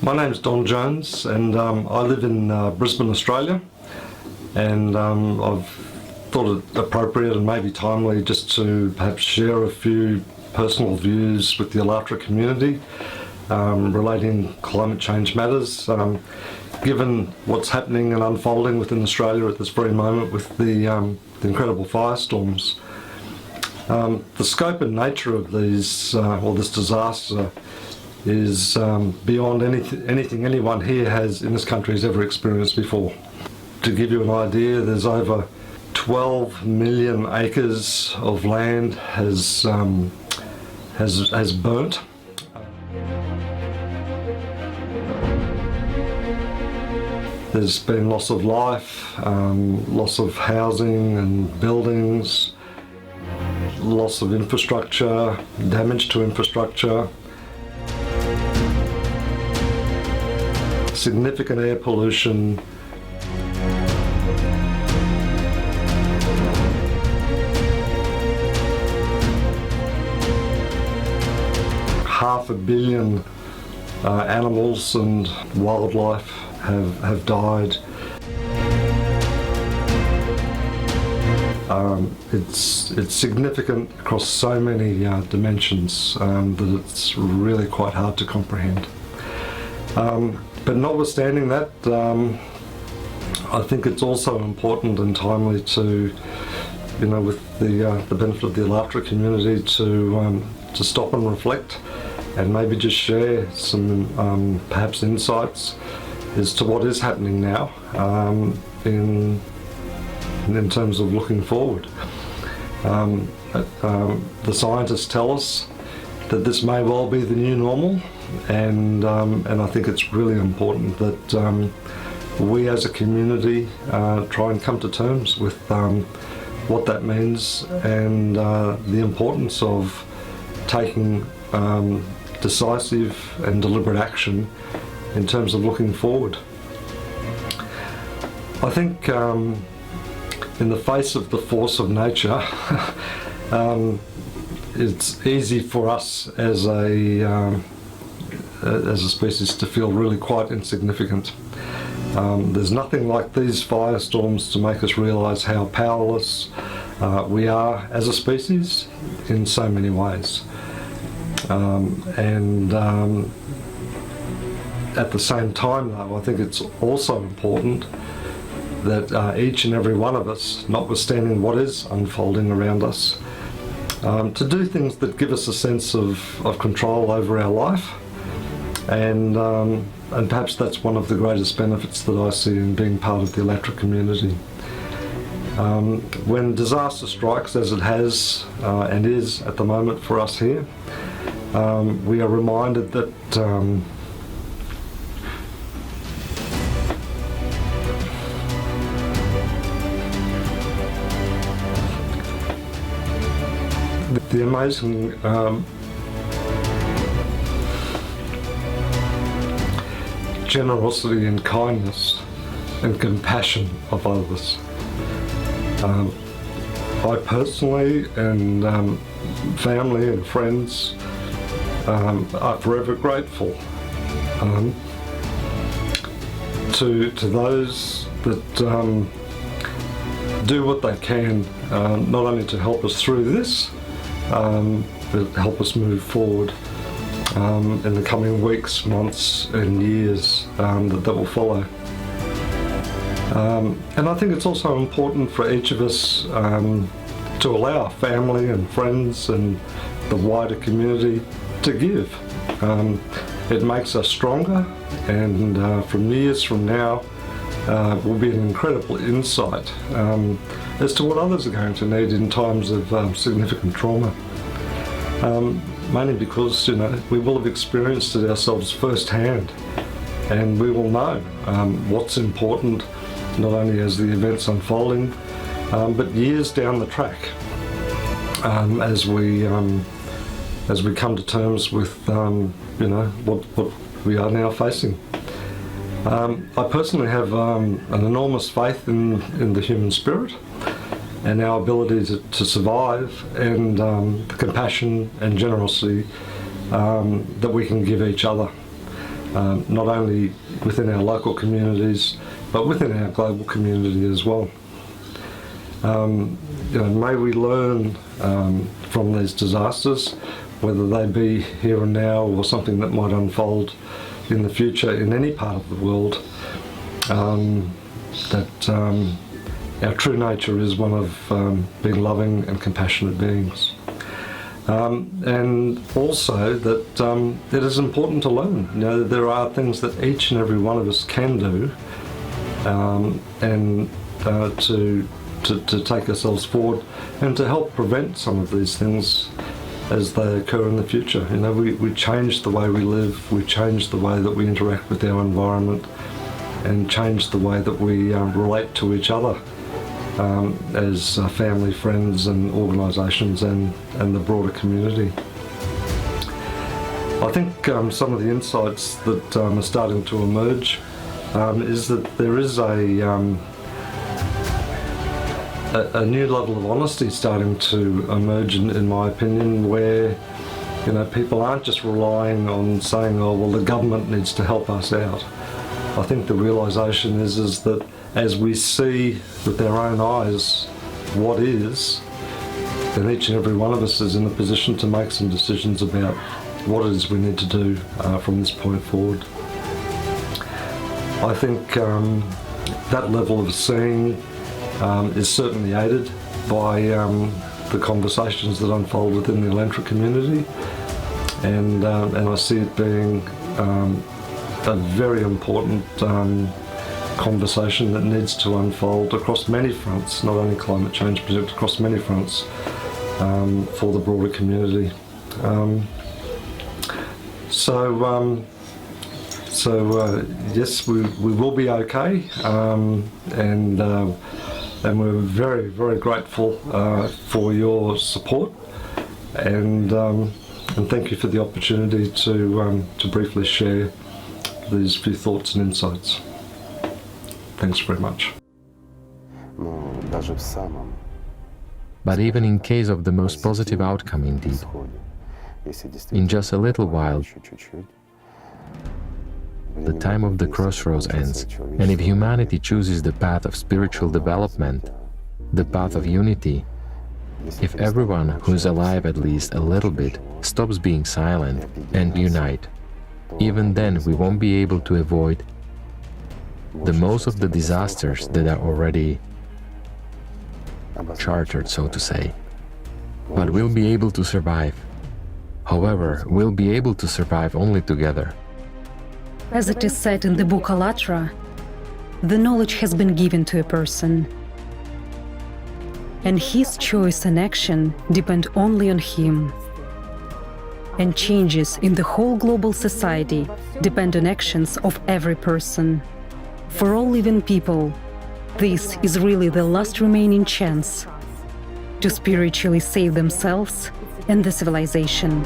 My name's Don Jones, and I live in Brisbane, Australia, and I've thought it appropriate and maybe timely just to perhaps share a few personal views with the ALLATRA community relating climate change matters, given what's happening and unfolding within Australia at this very moment with the incredible firestorms. The scope and nature of these, or this disaster, is beyond anything anyone here in this country has ever experienced before. To give you an idea, there's over 12 million acres of land has burnt. There's been loss of life, loss of housing and buildings, loss of infrastructure, damage to infrastructure, significant air pollution, half a billion animals and wildlife have died. It's significant across so many dimensions that it's really quite hard to comprehend. But notwithstanding that, I think it's also important and timely to, with the benefit of the ALLATRA community, to stop and reflect and maybe just share some perhaps insights as to what is happening now in terms of looking forward. The scientists tell us that this may well be the new normal, and I think it's really important that we as a community try and come to terms with what that means and the importance of taking decisive and deliberate action in terms of looking forward. I think in the face of the force of nature, it's easy for us as a species to feel really quite insignificant. There's nothing like these firestorms to make us realise how powerless we are as a species in so many ways. At the same time, though, I think it's also important that each and every one of us, notwithstanding what is unfolding around us, to do things that give us a sense of control over our life, and perhaps that's one of the greatest benefits that I see in being part of the ALLATRA community. When disaster strikes, as it has and is at the moment for us here, we are reminded that the amazing generosity and kindness and compassion of others. I personally and family and friends are forever grateful to those that do what they can, not only to help us through this, but help us move forward in the coming weeks, months and years that will follow. And I think it's also important for each of us to allow our family and friends and the wider community to give. It makes us stronger, and from years from now will be an incredible insight as to what others are going to need in times of significant trauma. Mainly because we will have experienced it ourselves firsthand, and we will know what's important, not only as the events unfolding, but years down the track, as we come to terms with what we are now facing. I personally have an enormous faith in the human spirit and our ability to survive, and the compassion and generosity that we can give each other. not only within our local communities, but within our global community as well. May we learn from these disasters, whether they be here and now or something that might unfold in the future in any part of the world, that our true nature is one of being loving and compassionate beings. And also that it is important to learn. There are things that each and every one of us can do, and to take ourselves forward and to help prevent some of these things as they occur in the future. We change the way we live, we change the way that we interact with our environment, and change the way that we relate to each other as family, friends and organisations and the broader community. I think some of the insights that are starting to emerge is that there is a new level of honesty starting to emerge, in my opinion, where people aren't just relying on saying, oh well, the government needs to help us out. I think the realisation is that as we see with our own eyes what is, then each and every one of us is in a position to make some decisions about what it is we need to do from this point forward. I think that level of seeing is certainly aided by the conversations that unfold within the ALLATRA community, and I see it being a very important conversation that needs to unfold across many fronts, not only climate change, but across many fronts for the broader community. Yes, we will be okay, and we're very, very grateful for your support, and thank you for the opportunity to briefly share these few thoughts and insights. Thanks very much. But even in case of the most positive outcome indeed, in just a little while, the time of the crossroads ends, and if humanity chooses the path of spiritual development, the path of unity, if everyone who is alive at least a little bit stops being silent and unite, even then we won't be able to avoid the most of the disasters that are already chartered, so to say. But we'll be able to survive. However, we'll be able to survive only together. As it is said in the book ALLATRA, the knowledge has been given to a person, and his choice and action depend only on him. And changes in the whole global society depend on actions of every person. For all living people, this is really the last remaining chance to spiritually save themselves and the civilization.